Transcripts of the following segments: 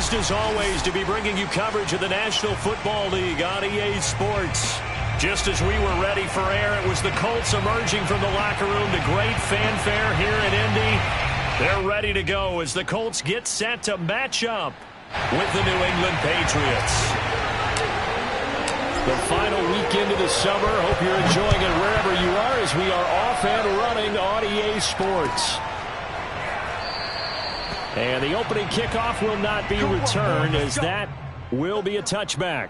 Pleased as always to be bringing you coverage of the National Football League on EA Sports. Just as we were ready for air, it was the Colts emerging from the locker room to great fanfare here in Indy. They're ready to go as the Colts get set to match up with the New England Patriots. The final weekend of the summer. Hope you're enjoying it wherever you are as we are off and running on EA Sports. And the opening kickoff will not be returned as that will be a touchback.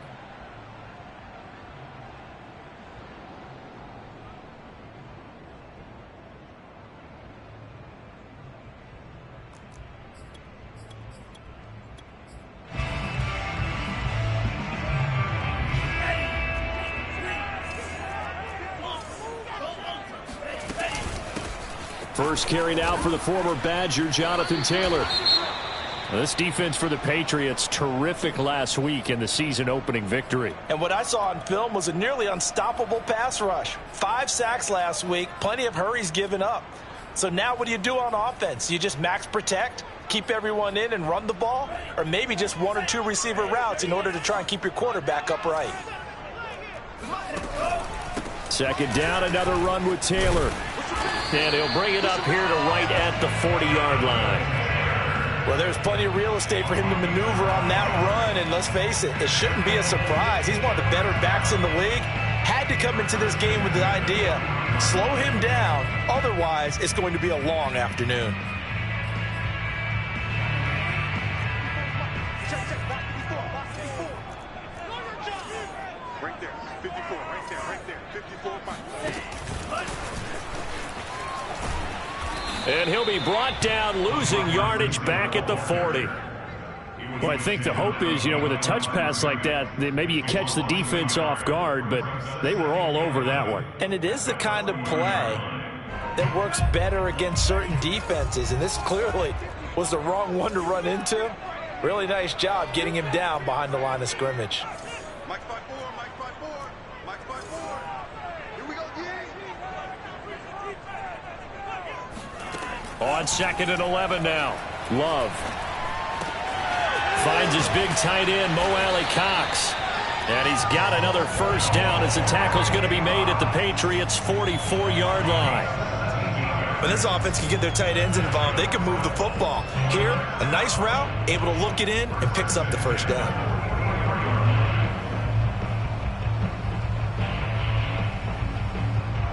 First carry now for the former Badger, Jonathan Taylor. This defense for the Patriots, terrific last week in the season-opening victory. And what I saw on film was a nearly unstoppable pass rush. 5 sacks last week, plenty of hurries given up. So now what do you do on offense? You just max protect, keep everyone in and run the ball, or maybe just 1 or 2 receiver routes in order to try and keep your quarterback upright. Second down, another run with Taylor. And he'll bring it up here to right at the 40-yard line. Well, there's plenty of real estate for him to maneuver on that run, and let's face it, it shouldn't be a surprise. He's one of the better backs in the league. Had to come into this game with the idea, slow him down, otherwise it's going to be a long afternoon. Right there, 54, right there, 54. And he'll be brought down, losing yardage back at the 40. Well, I think the hope is, with a touch pass like that maybe you catch the defense off guard, but they were all over that one. And it is the kind of play that works better against certain defenses, and this clearly was the wrong one to run into. Really nice job getting him down behind the line of scrimmage. Mike 5-4, Mike 5-4, Mike 5-4. Here we go, On 2nd and 11 now. Love finds his big tight end, Mo Alley-Cox. And he's got another first down as the tackle's going to be made at the Patriots' 44-yard line. When this offense can get their tight ends involved, they can move the football. Here, a nice route, able to look it in, and picks up the first down.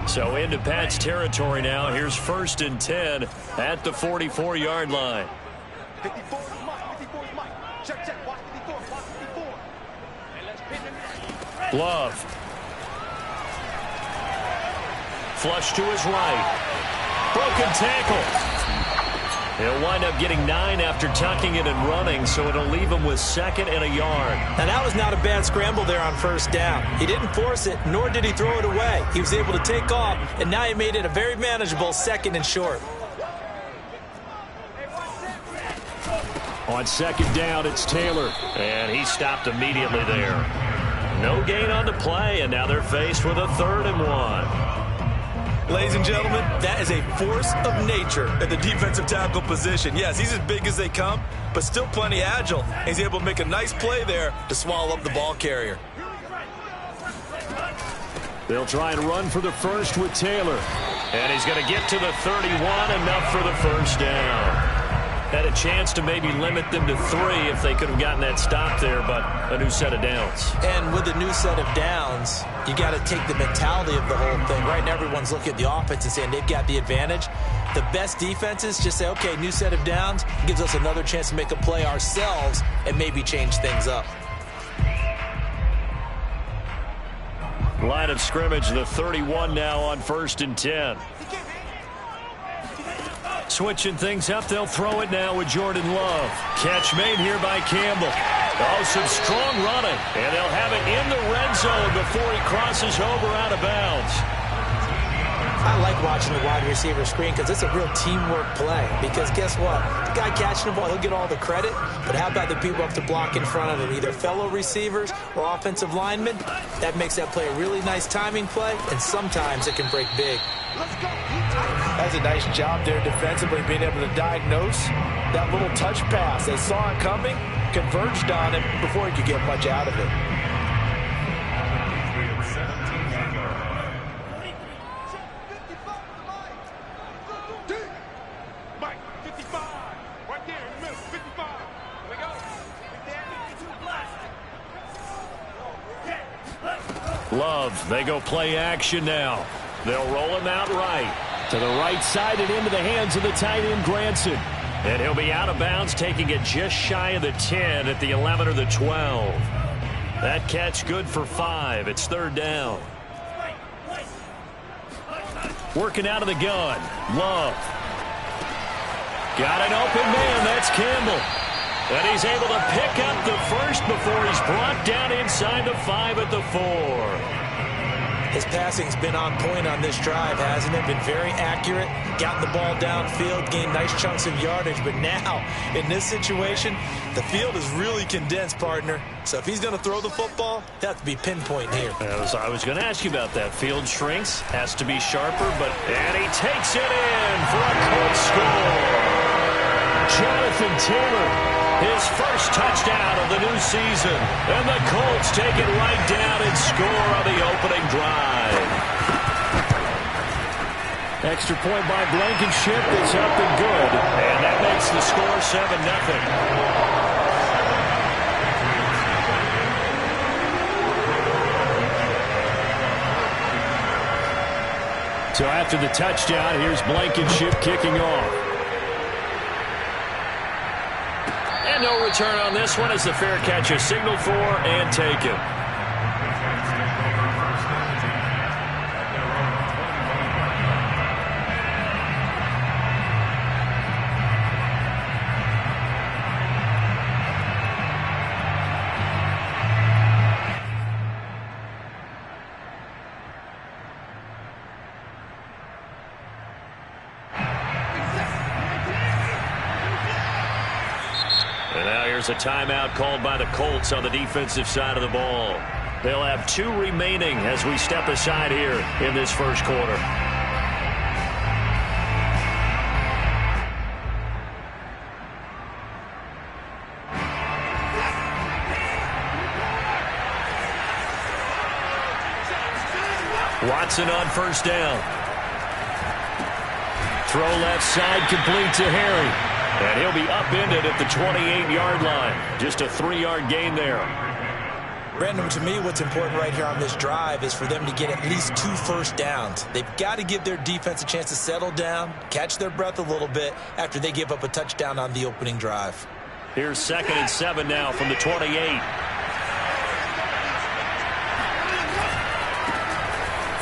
So into Pat's territory now. Here's 1st and 10 at the 44-yard line. 54 is Mike, 54 is Mike. Check, watch 54, watch 54. And let's pin him. Love. Flush to his right. Broken tackle. He'll wind up getting 9 after tucking it and running, so it'll leave him with 2nd and a yard. Now, that was not a bad scramble there on first down. He didn't force it, nor did he throw it away. He was able to take off, and now he made it a very manageable 2nd and short. On 2nd down, it's Taylor, and he stopped immediately there. No gain on the play, and now they're faced with a 3rd and 1. Ladies and gentlemen, that is a force of nature at the defensive tackle position. Yes, he's as big as they come, but still plenty agile. He's able to make a nice play there to swallow up the ball carrier. They'll try and run for the first with Taylor. And he's going to get to the 31, enough for the first down. Had a chance to maybe limit them to 3 if they could have gotten that stop there, but a new set of downs. And with a new set of downs, you got to take the mentality of the whole thing. Right now, everyone's looking at the offense and saying they've got the advantage. The best defenses just say, okay, new set of downs, gives us another chance to make a play ourselves and maybe change things up. Line of scrimmage, the 31 now on 1st and 10. Switching things up, they'll throw it now with Jordan Love. Catch made here by Campbell. Oh, some strong running. And they'll have it in the red zone before he crosses over out of bounds. I like watching the wide receiver screen because it's a real teamwork play. Because guess what? The guy catching the ball, he'll get all the credit. But how about the people up to block in front of him? Either fellow receivers or offensive linemen. That makes that play a really nice timing play. And sometimes it can break big. That's a nice job there defensively, being able to diagnose that little touch pass. They saw it coming converged on him before he could get much out of it. Mike, 55. Right there, in the middle, 55. Here we go. Love, they go play action now. They'll roll him out right. To the right side and into the hands of the tight end, Granson. And he'll be out of bounds, taking it just shy of the 10 at the 11 or the 12. That catch good for 5. It's third down. Working out of the gun. Love. Got an open man. That's Campbell. And he's able to pick up the first before he's brought down inside the 5 at the 4. His passing's been on point on this drive, hasn't it? Been very accurate, gotten the ball downfield, gained nice chunks of yardage. But now, in this situation, the field is really condensed, partner. So if he's going to throw the football, that has to be pinpoint here. I was going to ask you about that. Field shrinks, has to be sharper, and he takes it in for a Colts score. Jonathan Taylor, his first touchdown of the new season. And the Colts take it right down and score on the opening drive. Extra point by Blankenship is up and good. And that makes the score 7-0. So after the touchdown, here's Blankenship kicking off. And no return on this one as the fair catch is signaled for and taken. A timeout called by the Colts on the defensive side of the ball. They'll have 2 remaining as we step aside here in this first quarter. Watson on first down. Throw left side complete to Harry. And he'll be upended at the 28-yard line. Just a 3-yard gain there. Brandon, to me, what's important right here on this drive is for them to get at least 2 first downs. They've got to give their defense a chance to settle down, catch their breath a little bit after they give up a touchdown on the opening drive. Here's 2nd and 7 now from the 28.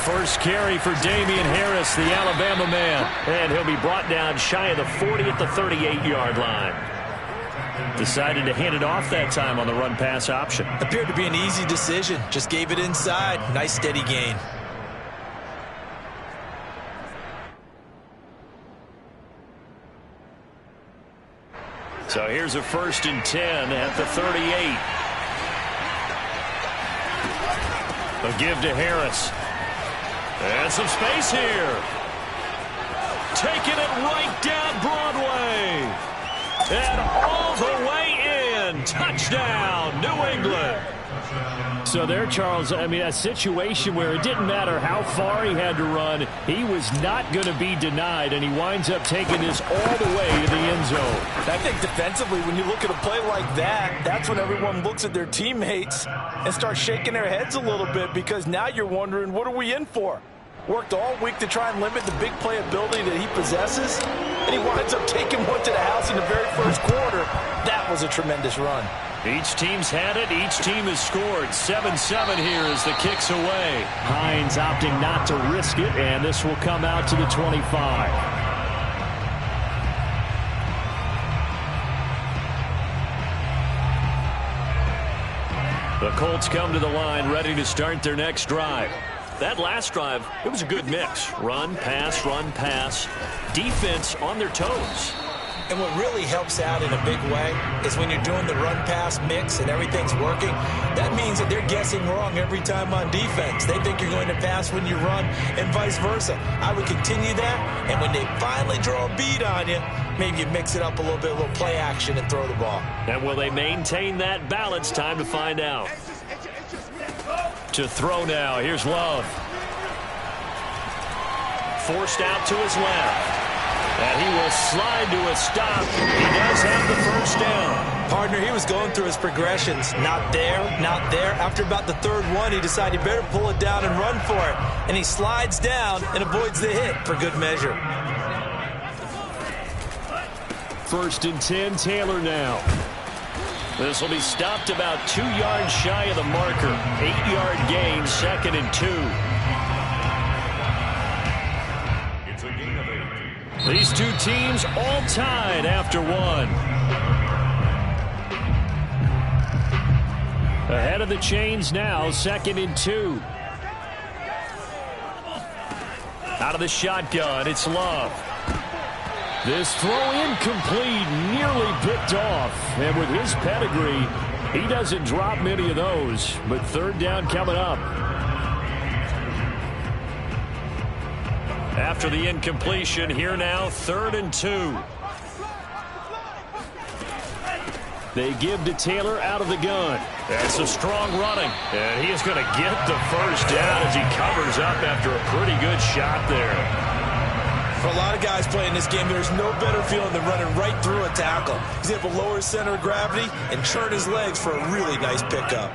First carry for Damian Harris, the Alabama man. And he'll be brought down shy of the 40 at the 38-yard line. Decided to hand it off that time on the run-pass option. Appeared to be an easy decision. Just gave it inside. Nice steady gain. So here's a 1st and 10 at the 38. A give to Harris. And some space here. Taking it right down Broadway. And all the way in. Touchdown, New England. So there, Charles, I mean, a situation where it didn't matter how far he had to run. He was not going to be denied, and he winds up taking this all the way to the end zone. I think defensively, when you look at a play like that, that's when everyone looks at their teammates and starts shaking their heads a little bit, because now you're wondering, what are we in for? Worked all week to try and limit the big play ability that he possesses, and he winds up taking one to the house in the very first quarter. That was a tremendous run. Each team's had it. Each team has scored. 7-7 here as the kick's away. Hines opting not to risk it, and this will come out to the 25. The Colts come to the line ready to start their next drive. That last drive, it was a good mix. Run, pass, defense on their toes. And what really helps out in a big way is when you're doing the run-pass mix and everything's working, that means that they're guessing wrong every time on defense. They think you're going to pass when you run and vice versa. I would continue that, and when they finally draw a bead on you, maybe you mix it up a little play action and throw the ball. And will they maintain that balance? Time to find out. To throw now. Here's Love. Forced out to his left. And he will slide to a stop. He does have the first down. Partner, he was going through his progressions. Not there, not there. After about the third one, he decided he better pull it down and run for it. And he slides down and avoids the hit for good measure. 1st and 10, Taylor now. This will be stopped about 2 yards shy of the marker. 8-yard gain, 2nd and 2. It's a gain of 8. These two teams all tied after 1. Ahead of the chains now, 2nd and 2. Out of the shotgun, it's Love. This throw incomplete, nearly picked off. And with his pedigree, he doesn't drop many of those. But 3rd down coming up. After the incompletion, here now, 3rd and 2. They give to Taylor out of the gun. That's a strong running. And he is going to get the first down as he covers up after a pretty good shot there. For a lot of guys playing this game, there's no better feeling than running right through a tackle. He's able to lower his center of gravity and churn his legs for a really nice pickup.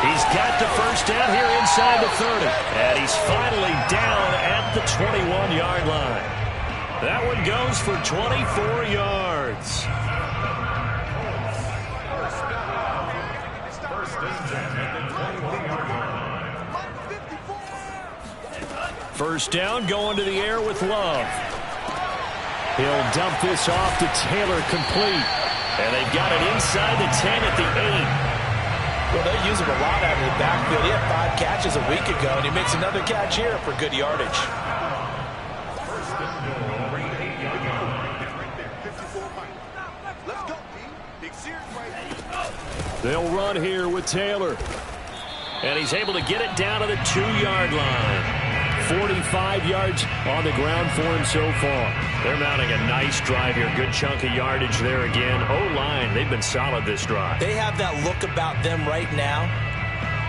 He's got the first down here inside the 30. And he's finally down at the 21-yard line. That one goes for 24 yards. First down going to the air with Love. He'll dump this off to Taylor complete. And they've got it inside the 10 at the 8. Well, they use him a lot out of the backfield. He had 5 catches a week ago, and he makes another catch here for good yardage. They'll run here with Taylor. And he's able to get it down to the 2-yard line. 45 yards on the ground for him so far. They're mounting a nice drive here. Good chunk of yardage there again. O-line, they've been solid this drive. They have that look about them right now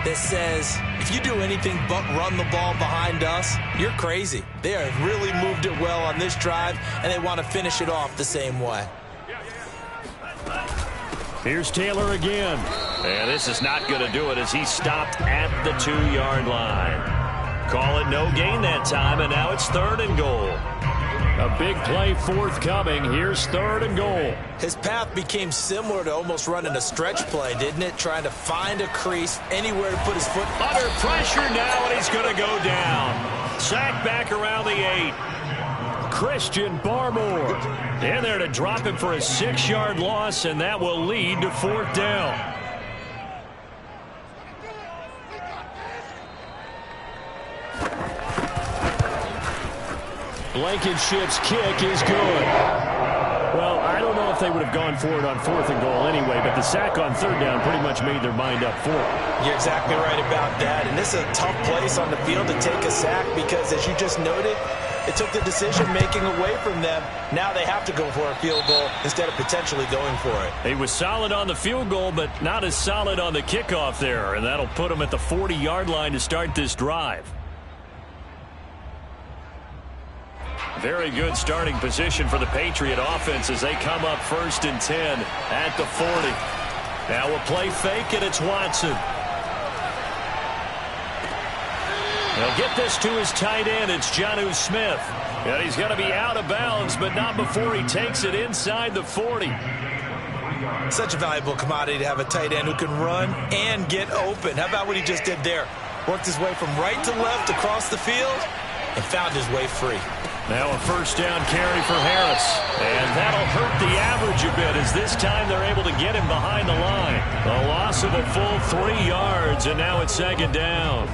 that says, if you do anything but run the ball behind us, you're crazy. They have really moved it well on this drive, and they want to finish it off the same way. Here's Taylor again. And this is not going to do it as he stopped at the 2-yard line. Call it no gain that time, and now it's 3rd and goal. A big play forthcoming. Here's 3rd and goal. His path became similar to almost running a stretch play, didn't it? Trying to find a crease, anywhere to put his foot. Under pressure now, and he's going to go down. Sacked back around the 8. Christian Barmore in there to drop him for a 6-yard loss, and that will lead to 4th down. Blankenship's kick is good. Well, I don't know if they would have gone for it on 4th and goal anyway, but the sack on 3rd down pretty much made their mind up for it. You're exactly right about that, and this is a tough place on the field to take a sack because, as you just noted, it took the decision-making away from them. Now they have to go for a field goal instead of potentially going for it. He was solid on the field goal, but not as solid on the kickoff there, and that'll put him at the 40-yard line to start this drive. Very good starting position for the Patriot offense as they come up 1st and 10 at the 40. Now a play fake, and it's Watson. They'll get this to his tight end. It's Jonnu Smith. And he's going to be out of bounds, but not before he takes it inside the 40. Such a valuable commodity to have a tight end who can run and get open. How about what he just did there? Worked his way from right to left across the field and found his way free. Now a 1st down carry for Harris. And that'll hurt the average a bit as this time they're able to get him behind the line. A loss of a full 3 yards, and now it's 2nd down.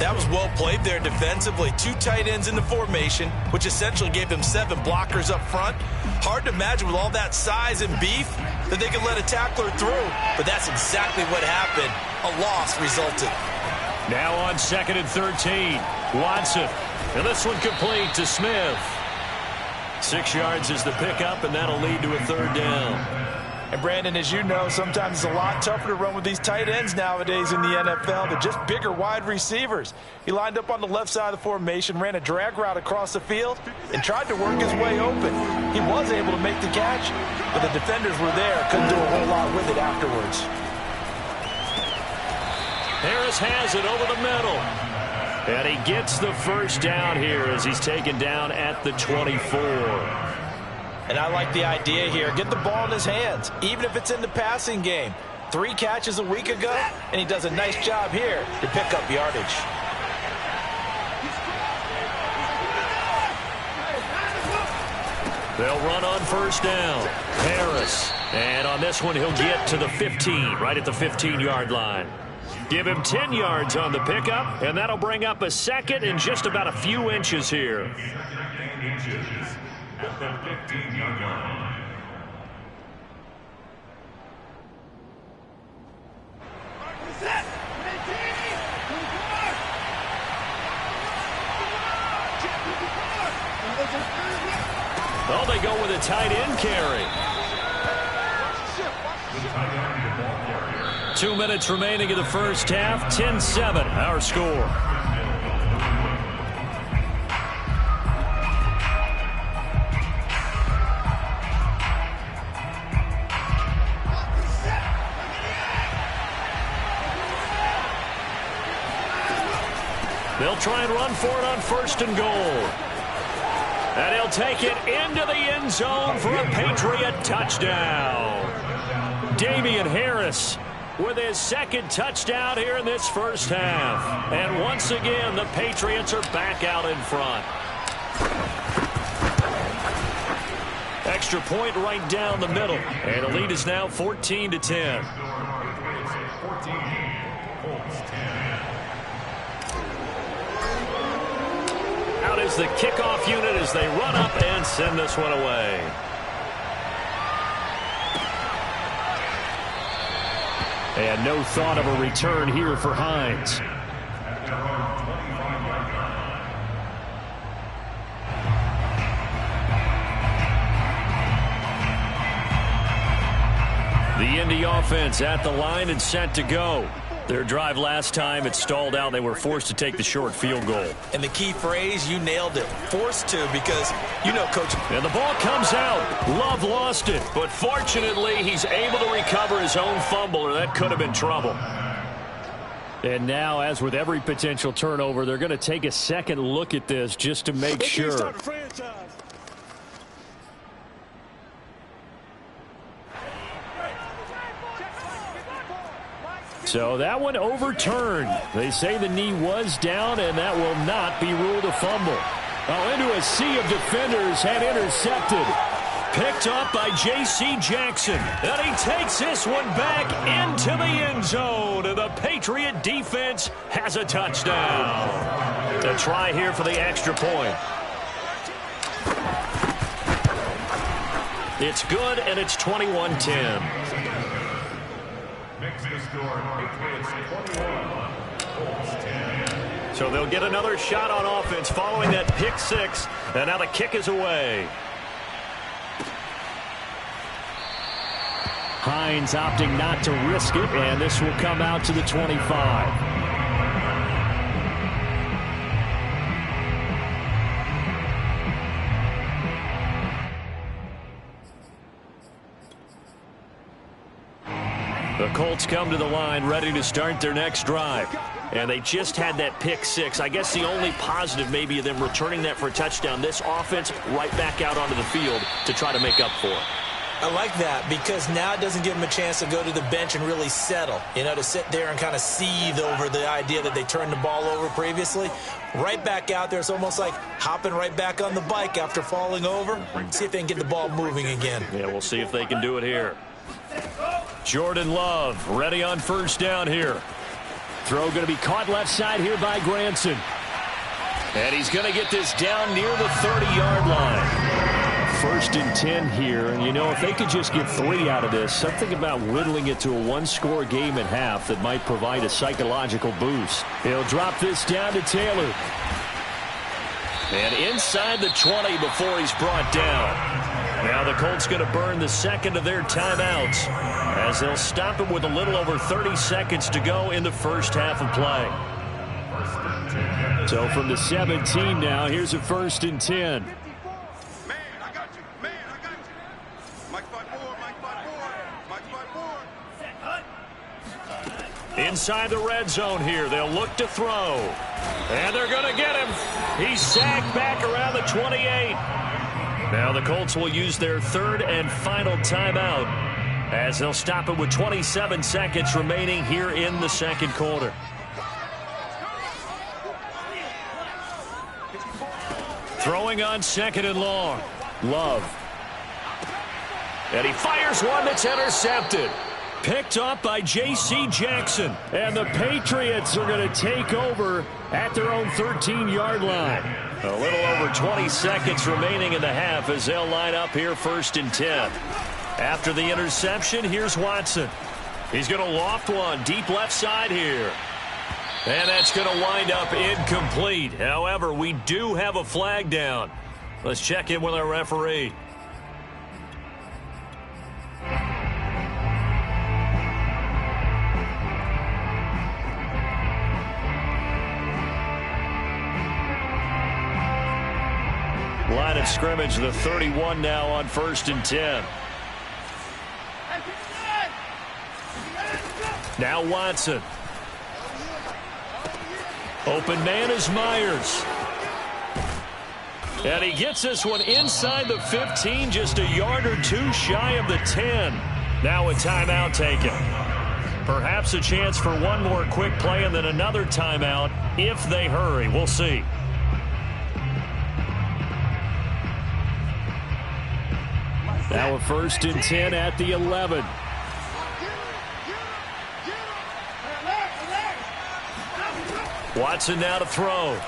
That was well played there defensively. 2 tight ends in the formation, which essentially gave them 7 blockers up front. Hard to imagine with all that size and beef that they could let a tackler through. But that's exactly what happened. A loss resulted. Now on 2nd and 13. Watson. And this one complete to Smith. 6 yards is the pickup, and that'll lead to a 3rd down. And, Brandon, as you know, sometimes it's a lot tougher to run with these tight ends nowadays in the NFL. They're just bigger wide receivers. He lined up on the left side of the formation, ran a drag route across the field, and tried to work his way open. He was able to make the catch, but the defenders were there. Couldn't do a whole lot with it afterwards. Harris has it over the middle. And he gets the 1st down here as he's taken down at the 24. And I like the idea here. Get the ball in his hands, even if it's in the passing game. 3 catches a week ago, and he does a nice job here to pick up yardage. They'll run on 1st down. Harris. And on this one, he'll get to the 15, right at the 15-yard line. Give him 10 yards on the pickup, and that'll bring up a 2nd and just about a few inches here. At the 15-yard line. Oh, they go with a tight end carry. 2 minutes remaining in the 1st half. 10-7, our score. They'll try and run for it on 1st and goal. And he'll take it into the end zone for a Patriot touchdown. Damian Harris with his 2nd touchdown here in this 1st half. And once again, the Patriots are back out in front. Extra point right down the middle. And the lead is now 14-10. Out is the kickoff unit as they run up and send this one away. And no thought of a return here for Hines. The Indy offense at the line and set to go. Their drive last time, it stalled out. They were forced to take the short field goal. And the key phrase, you nailed it. Forced to, because, you know, Coach. And the ball comes out. Love lost it. But fortunately, he's able to recover his own fumble, or that could have been trouble. And now, as with every potential turnover, they're going to take a second look at this just to make sure. So that one overturned. They say the knee was down, and that will not be ruled a fumble. Oh, into a sea of defenders and intercepted. Picked up by J.C. Jackson. And he takes this one back into the end zone. And the Patriot defense has a touchdown. A try here for the extra point. It's good, and it's 21-10. Makes the score Patriots 21, Colts 10. So they'll get another shot on offense following that pick six. And now the kick is away. Hines opting not to risk it, and this will come out to the 25. The Colts come to the line ready to start their next drive. And they just had that pick six. I guess the only positive maybe of them returning that for a touchdown. This offense right back out onto the field to try to make up for it. I like that because now it doesn't give them a chance to go to the bench and really settle. You know, to sit there and kind of seethe over the idea that they turned the ball over previously. Right back out there. It's almost like hopping right back on the bike after falling over. See if they can get the ball moving again. Yeah, we'll see if they can do it here. Jordan Love ready on first down here. Throw going to be caught left side here by Granson. And he's going to get this down near the 30-yard line. First and 10 here. And, you know, if they could just get 3 out of this, something about whittling it to a one-score game at half that might provide a psychological boost. He'll drop this down to Taylor. And inside the 20 before he's brought down. Now the Colts going to burn the second of their timeouts as they'll stop him with a little over 30 seconds to go in the first half of play. So from the 17 now, here's a first and 10. Man, I got you. Man, I got you. Mike 5-4, Mike 5-4, Mike 5-4. Inside the red zone here. They'll look to throw. And they're going to get him. He's sacked back around the 28. Now the Colts will use their third and final timeout as they'll stop it with 27 seconds remaining here in the second quarter. Throwing on second and long. Love. And he fires one that's intercepted. Picked up by J.C. Jackson. And the Patriots are going to take over at their own 13-yard line. A little over 20 seconds remaining in the half as they'll line up here first and 10. After the interception, here's Watson. He's going to loft one deep left side here. And that's going to wind up incomplete. However, we do have a flag down. Let's check in with our referee. Line of scrimmage, the 31 now on first and 10. Now Watson. Open man is Myers. And he gets this one inside the 15, just a yard or two shy of the 10. Now a timeout taken. Perhaps a chance for one more quick play and then another timeout if they hurry. We'll see. Now a first and 10 at the 11. Watson now to throw.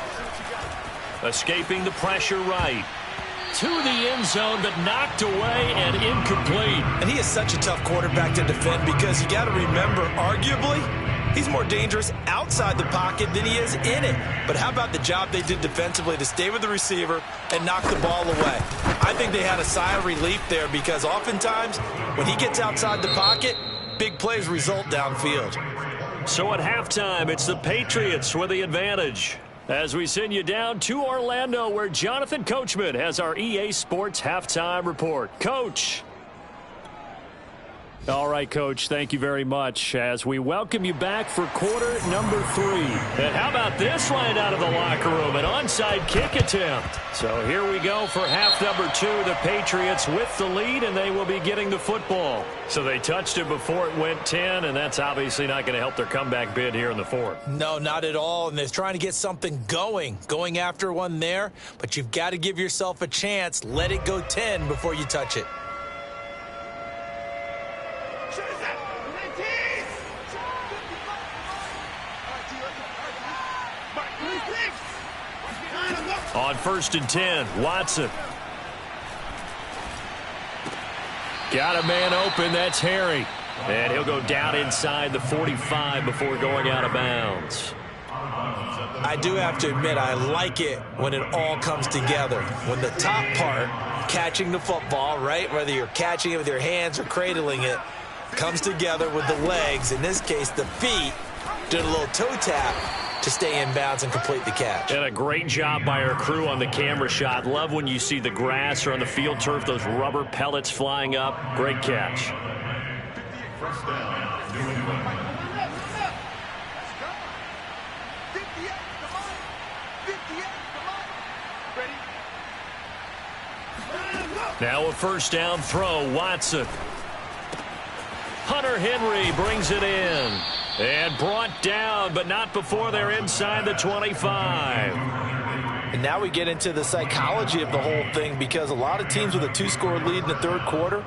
Escaping the pressure right. To the end zone, but knocked away and incomplete. And he is such a tough quarterback to defend because you got to remember, arguably, he's more dangerous outside the pocket than he is in it. But how about the job they did defensively to stay with the receiver and knock the ball away? I think they had a sigh of relief there because oftentimes when he gets outside the pocket, big plays result downfield. So at halftime, it's the Patriots with the advantage. As we send you down to Orlando, where Jonathan Coachman has our EA Sports Halftime Report. Coach. All right, Coach, thank you very much as we welcome you back for quarter number 3. And how about this line out of the locker room, an onside kick attempt. So here we go for half number 2. The Patriots with the lead, and they will be getting the football. So they touched it before it went 10, and that's obviously not going to help their comeback bid here in the fourth. No, not at all, and they're trying to get something going after one there, but you've got to give yourself a chance. Let it go 10 before you touch it. On first and 10, Watson. Got a man open, that's Harry. And he'll go down inside the 45 before going out of bounds. I do have to admit, I like it when it all comes together. When the top part, catching the football, right, whether you're catching it with your hands or cradling it, comes together with the legs, in this case the feet, doing a little toe tap to stay in bounds and complete the catch. And a great job by our crew on the camera shot. Love when you see the grass or on the field turf, those rubber pellets flying up. Great catch. First down, New England. Now a first down throw, Watson. Hunter Henry brings it in. And brought down, but not before they're inside the 25. And now we get into the psychology of the whole thing because a lot of teams with a 2-score lead in the third quarter,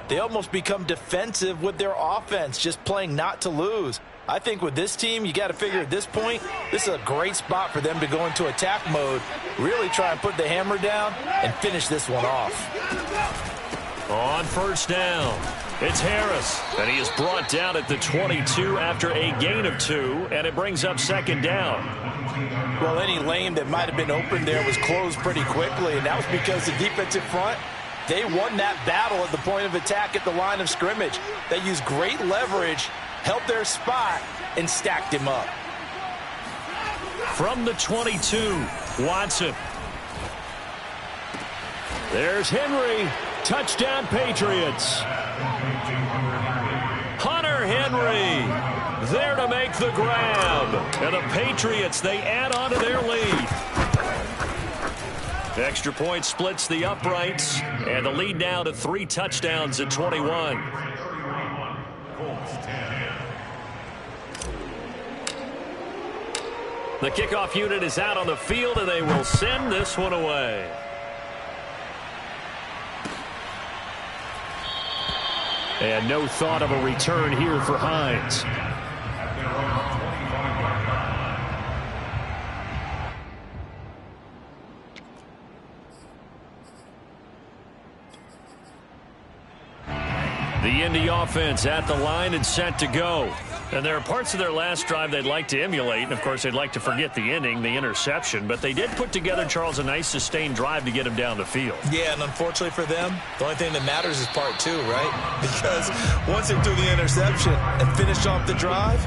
they almost become defensive with their offense, just playing not to lose. I think with this team, you got to figure at this point, this is a great spot for them to go into attack mode, really try and put the hammer down and finish this one off. On first down, it's Harris, and he is brought down at the 22 after a gain of 2, and it brings up second down. Well, any lane that might have been open there was closed pretty quickly, and that was because the defensive front, they won that battle at the point of attack at the line of scrimmage. They used great leverage, held their spot, and stacked him up. From the 22, Watson. There's Henry. Touchdown, Patriots. Hunter Henry there to make the grab. And the Patriots, they add on to their lead. Extra point splits the uprights, and the lead now to 3 touchdowns at 21. The kickoff unit is out on the field, and they will send this one away. And no thought of a return here for Hines. The Indy offense at the line and set to go. And there are parts of their last drive they'd like to emulate. And, of course, they'd like to forget the ending, the interception. But they did put together, Charles, a nice sustained drive to get him down the field. Yeah, and unfortunately for them, the only thing that matters is part 2, right? Because once they threw the interception and finished off the drive,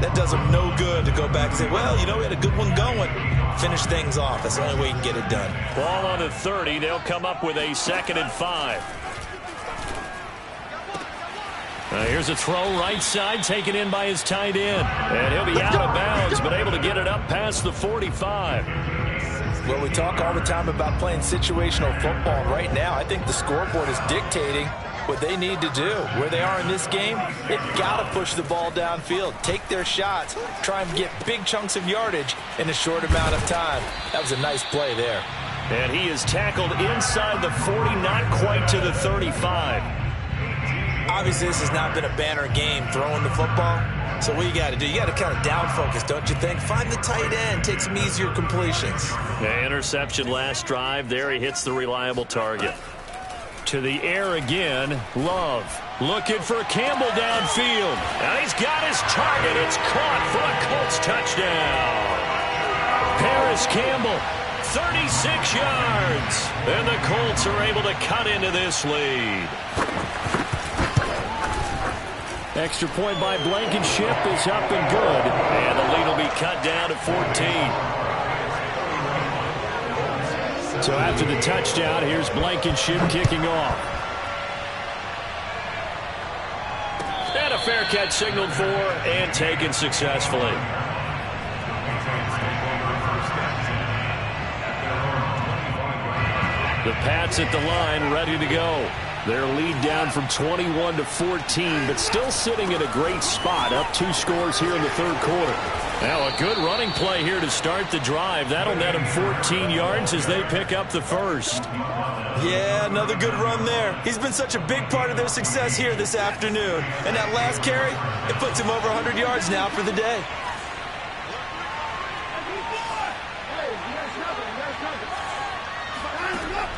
that does them no good to go back and say, well, you know, we had a good one going. Finish things off. That's the only way you can get it done. Ball on the 30. They'll come up with a 2nd and 5. Here's a throw right side, taken in by his tight end. And he'll be out of bounds, but able to get it up past the 45. Well, we talk all the time about playing situational football. And right now, I think the scoreboard is dictating what they need to do. Where they are in this game, they've got to push the ball downfield, take their shots, try and get big chunks of yardage in a short amount of time. That was a nice play there. And he is tackled inside the 40, not quite to the 35. Obviously, this has not been a banner game throwing the football. So what you got to do, you got to kind of down focus, don't you think? Find the tight end, take some easier completions. The interception last drive. There he hits the reliable target. To the air again, Love. Looking for Campbell downfield. And he's got his target. It's caught for a Colts touchdown. Paris Campbell, 36 yards. And the Colts are able to cut into this lead. Extra point by Blankenship is up and good. And the lead will be cut down to 14. So after the touchdown, here's Blankenship kicking off. And a fair catch signaled for and taken successfully. The Pats at the line ready to go. Their lead down from 21 to 14, but still sitting in a great spot, up 2 scores here in the 3rd quarter. Now a good running play here to start the drive. That'll net them 14 yards as they pick up the first. Yeah, another good run there. He's been such a big part of their success here this afternoon. And that last carry, it puts him over 100 yards now for the day.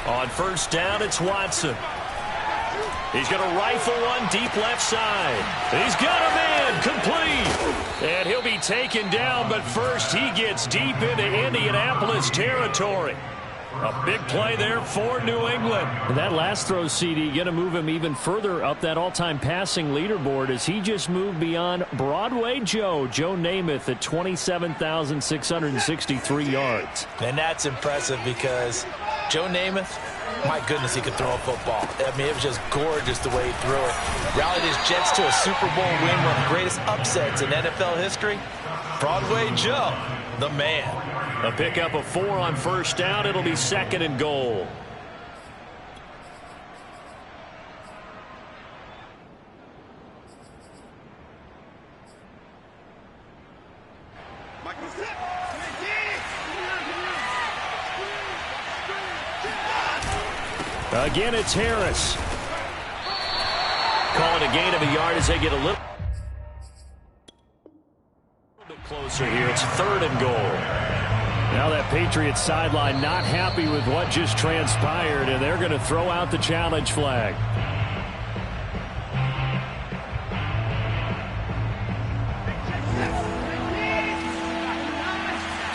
On first down, it's Watson. He's going to rifle one deep left side. He's got a man complete. And he'll be taken down, but first he gets deep into Indianapolis territory. A big play there for New England. And that last throw, CD, going to move him even further up that all-time passing leaderboard as he just moved beyond Broadway Joe Namath at 27,663 yards. And that's impressive because Joe Namath, my goodness, he could throw a football. I mean, it was just gorgeous the way he threw it. Rallied his Jets to a Super Bowl win, one of the greatest upsets in NFL history. Broadway Joe, the man. A pickup of 4 on first down. It'll be 2nd and goal. Again, it's Harris. Calling a gain of a yard as they get a little. Closer here. It's 3rd and goal. Now that Patriots sideline not happy with what just transpired, and they're going to throw out the challenge flag.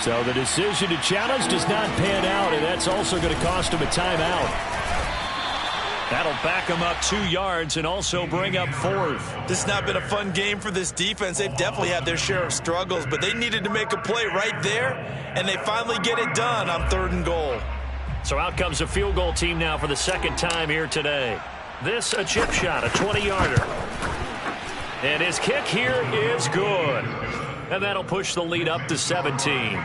So the decision to challenge does not pan out, and that's also going to cost him a timeout. That'll back him up 2 yards and also bring up 4th. This has not been a fun game for this defense. They've definitely had their share of struggles, but they needed to make a play right there, and they finally get it done on 3rd and goal. So out comes a field goal team now for the 2nd time here today. This a chip shot, a 20-yarder. And his kick here is good. And that'll push the lead up to 17.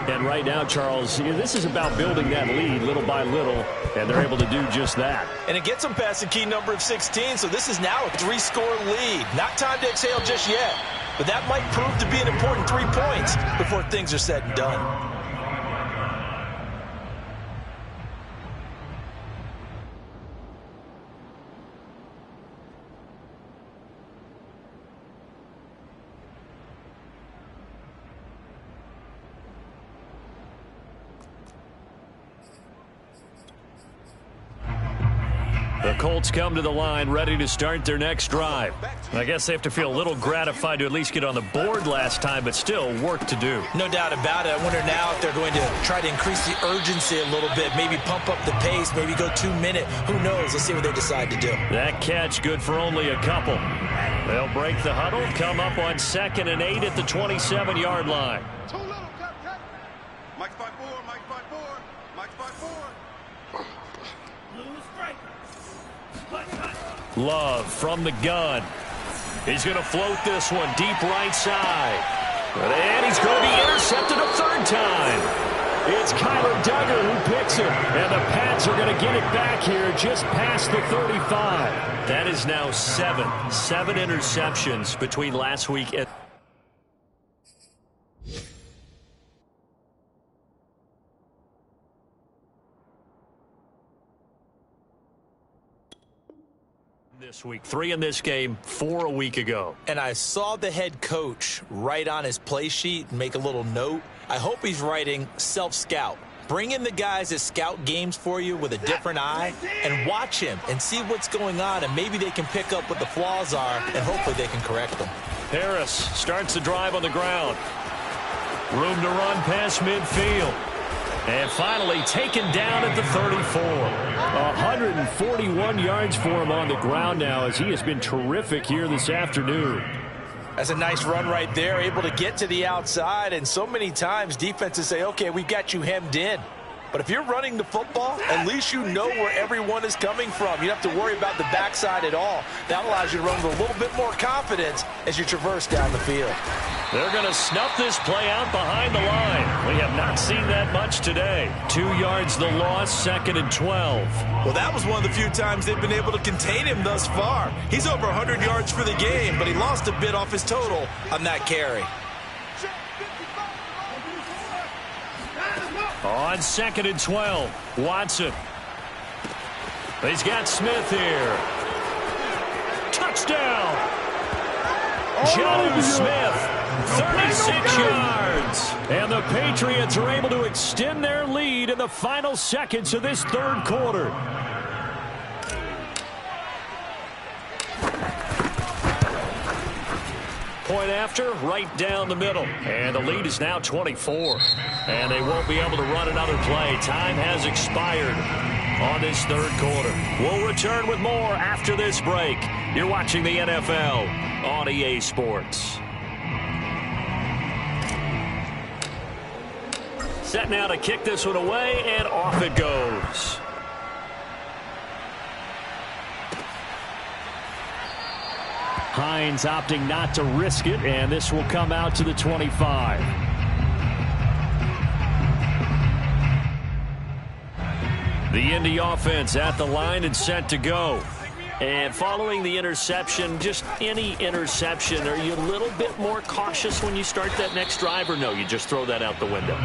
And right now, Charles, this is about building that lead little by little, and they're able to do just that. And it gets them past the key number of 16, so this is now a 3-score lead. Not time to exhale just yet, but that might prove to be an important 3 points before things are said and done. The Colts come to the line ready to start their next drive. I guess they have to feel a little gratified to at least get on the board last time, but still work to do. No doubt about it. I wonder now if they're going to try to increase the urgency a little bit, maybe pump up the pace, maybe go 2-minute. Who knows? Let's see what they decide to do. That catch good for only a couple. They'll break the huddle, come up on 2nd and 8 at the 27-yard line. Too little, cut. Mike's by 4, Mike's by 4, Mike's by 4. Love from the gun. He's going to float this one deep right side. And he's going to be intercepted a 3rd time. It's Kyler Duggar who picks it. And the Pats are going to get it back here just past the 35. That is now 7 interceptions between last week and this week. 3 in this game, 4 a week ago. And I saw the head coach write on his play sheet and make a little note. I hope he's writing self-scout. Bring in the guys that scout games for you with a different eye and watch him and see what's going on, and maybe they can pick up what the flaws are, and hopefully they can correct them. Harris starts the drive on the ground. Room to run past midfield. And finally taken down at the 34. 141 yards for him on the ground now, as he has been terrific here this afternoon. That's a nice run right there, able to get to the outside, and so many times defenses say, okay, we got you hemmed in. But if you're running the football, at least you know where everyone is coming from. You don't have to worry about the backside at all. That allows you to run with a little bit more confidence as you traverse down the field. They're going to snuff this play out behind the line. We have not seen that much today. 2 yards the loss, 2nd and 12. Well, that was one of the few times they've been able to contain him thus far. He's over 100 yards for the game, but he lost a bit off his total on that carry. On 2nd and 12, Watson. He's got Smith here. Touchdown! Jonnu Smith, 36 yards. And the Patriots are able to extend their lead in the final seconds of this 3rd quarter. Point after, right down the middle. And the lead is now 24. And they won't be able to run another play. Time has expired on this 3rd quarter. We'll return with more after this break. You're watching the NFL on EA Sports. Set now to kick this one away, and off it goes. Hines opting not to risk it, and this will come out to the 25. The Indy offense at the line and set to go. And following the interception, just any interception, are you a little bit more cautious when you start that next drive, or no, you just throw that out the window?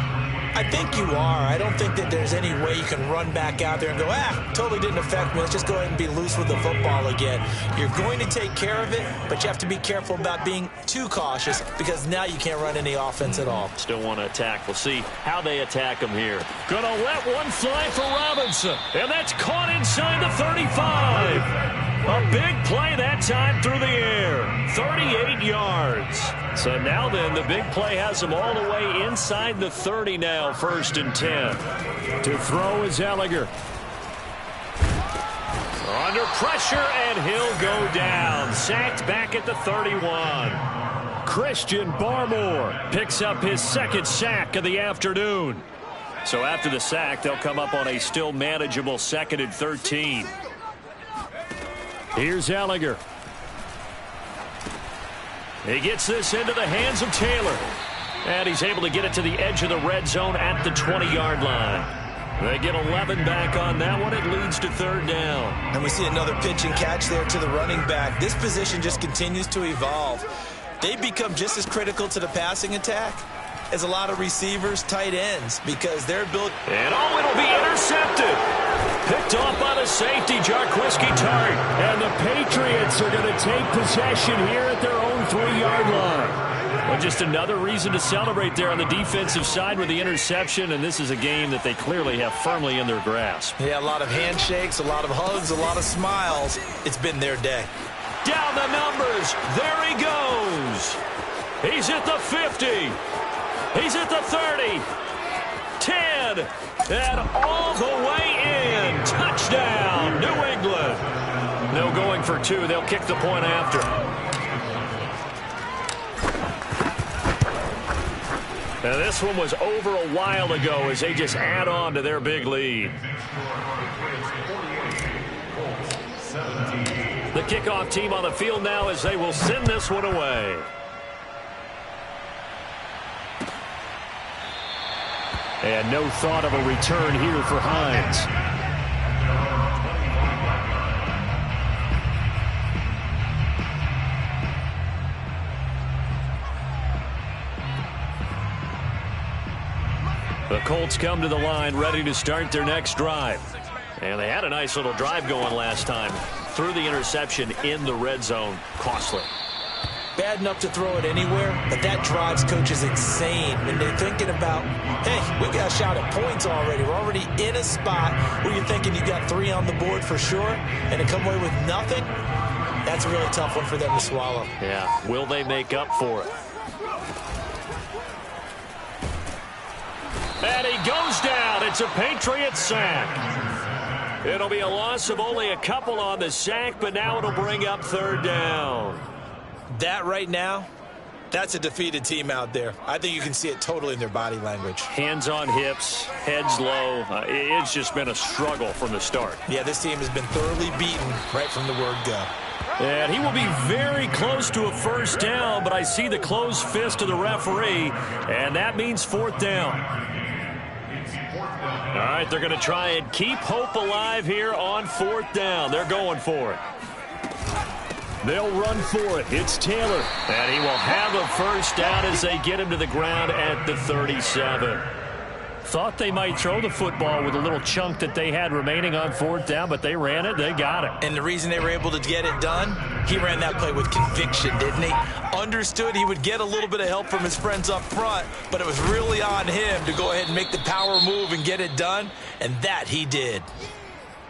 I think you are. I don't think that there's any way you can run back out there and go, totally didn't affect me. Let's just go ahead and be loose with the football again. You're going to take care of it, but you have to be careful about being too cautious because now you can't run any offense at all. Still want to attack. We'll see how they attack him here. Gonna let one fly for Robinson, and that's caught inside the 35. A big play that time through the air. 38 yards. So now then, the big play has him all the way inside the 30 now, 1st and 10. To throw is Ellinger. Under pressure, and he'll go down. Sacked back at the 31. Christian Barmore picks up his 2nd sack of the afternoon. So after the sack, they'll come up on a still manageable 2nd and 13. Here's Ellinger. He gets this into the hands of Taylor. And he's able to get it to the edge of the red zone at the 20-yard line. They get 11 back on that one. It leads to 3rd down. And we see another pitch and catch there to the running back. This position just continues to evolve. They become just as critical to the passing attack as a lot of receivers, tight ends, because they're built. And it'll be intercepted. Picked off by the safety, Jarquiski Tart. And the Patriots are going to take possession here at their own 3-yard line. Well, just another reason to celebrate there on the defensive side with the interception, and this is a game that they clearly have firmly in their grasp. Yeah, a lot of handshakes, a lot of hugs, a lot of smiles. It's been their day. Down the numbers. There he goes. He's at the 50. He's at the 30. 10. And all the way in. Touchdown, New England. No going for 2. They'll kick the point after. Now, this one was over a while ago as they just add on to their big lead. The kickoff team on the field now as they will send this one away. And no thought of a return here for Hines. The Colts come to the line ready to start their next drive. And they had a nice little drive going last time. Threw the interception in the red zone. Costly. Bad enough to throw it anywhere, but that drives coaches insane when they're thinking about, hey, we got a shot at points already. We're already in a spot where you're thinking you got 3 on the board for sure, and to come away with nothing, that's a really tough one for them to swallow. Yeah, will they make up for it? And he goes down. It's a Patriots sack. It'll be a loss of only a couple on the sack, but now it'll bring up 3rd down. That right now, that's a defeated team out there. I think you can see it totally in their body language. Hands on hips, heads low. It's just been a struggle from the start. Yeah, this team has been thoroughly beaten right from the word go. And he will be very close to a 1st down, but I see the closed fist of the referee, and that means 4th down. All right, they're going to try and keep hope alive here on 4th down. They're going for it. They'll run for it. It's Taylor. And he will have a 1st down as they get him to the ground at the 37. Thought they might throw the football with a little chunk that they had remaining on 4th down, but they ran it. They got it. And the reason they were able to get it done, he ran that play with conviction, didn't he? Understood he would get a little bit of help from his friends up front, but it was really on him to go ahead and make the power move and get it done, and that he did.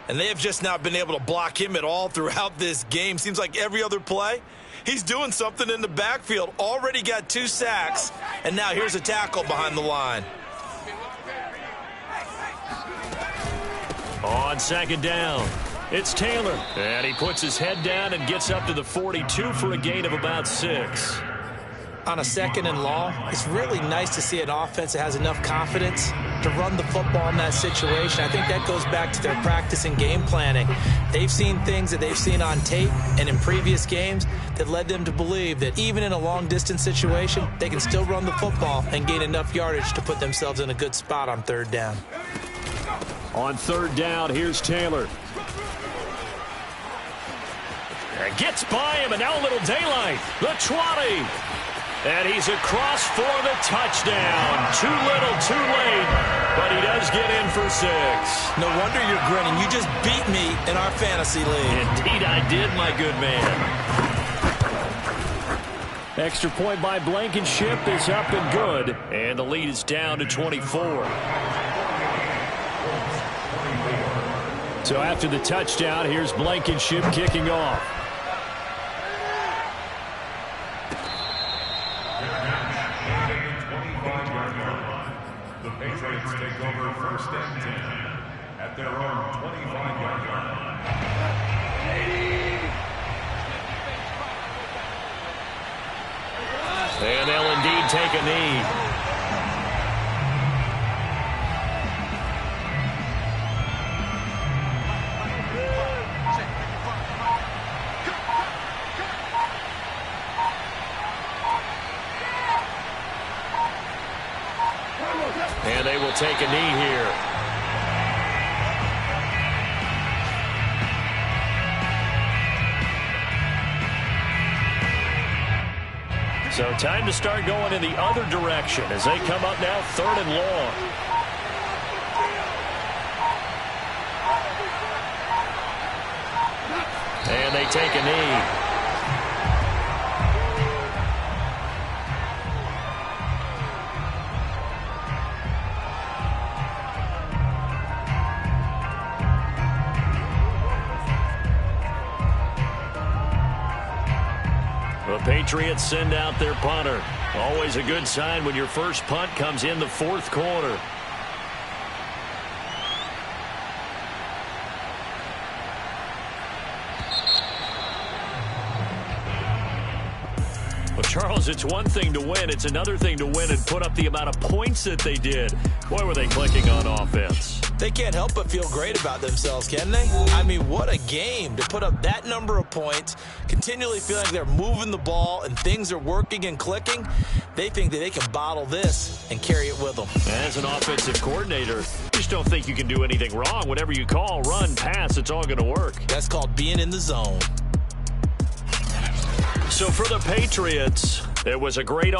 And they have just not been able to block him at all throughout this game. Seems like every other play, he's doing something in the backfield. Already got 2 sacks, and now here's a tackle behind the line. On 2nd down, it's Taylor. And he puts his head down and gets up to the 42 for a gain of about 6. On a 2nd and long, it's really nice to see an offense that has enough confidence to run the football in that situation. I think that goes back to their practice and game planning. They've seen things that they've seen on tape and in previous games that led them to believe that even in a long-distance situation, they can still run the football and gain enough yardage to put themselves in a good spot on 3rd down. On 3rd down, here's Taylor. And gets by him, and now a little daylight. The 20. And he's across for the touchdown. Too little, too late, but he does get in for 6. No wonder you're grinning. You just beat me in our fantasy league. Indeed I did, my good man. Extra point by Blankenship is up and good. And the lead is down to 24. So after the touchdown, here's Blankenship kicking off. The Patriots take over 1st and 10 at their own 25-yard line. And they'll indeed take a knee. And they will take a knee here. So time to start going in the other direction as they come up now 3rd and long. And they take a knee. The Patriots send out their punter. Always a good sign when your first punt comes in the 4th quarter. Well, Charles, it's one thing to win. It's another thing to win and put up the amount of points that they did. Boy, were they clicking on offense. They can't help but feel great about themselves, can they? I mean, what a game to put up that number of points, continually feeling like they're moving the ball and things are working and clicking. They think that they can bottle this and carry it with them. As an offensive coordinator, you just don't think you can do anything wrong. Whatever you call, run, pass, it's all going to work. That's called being in the zone. So for the Patriots, it was a great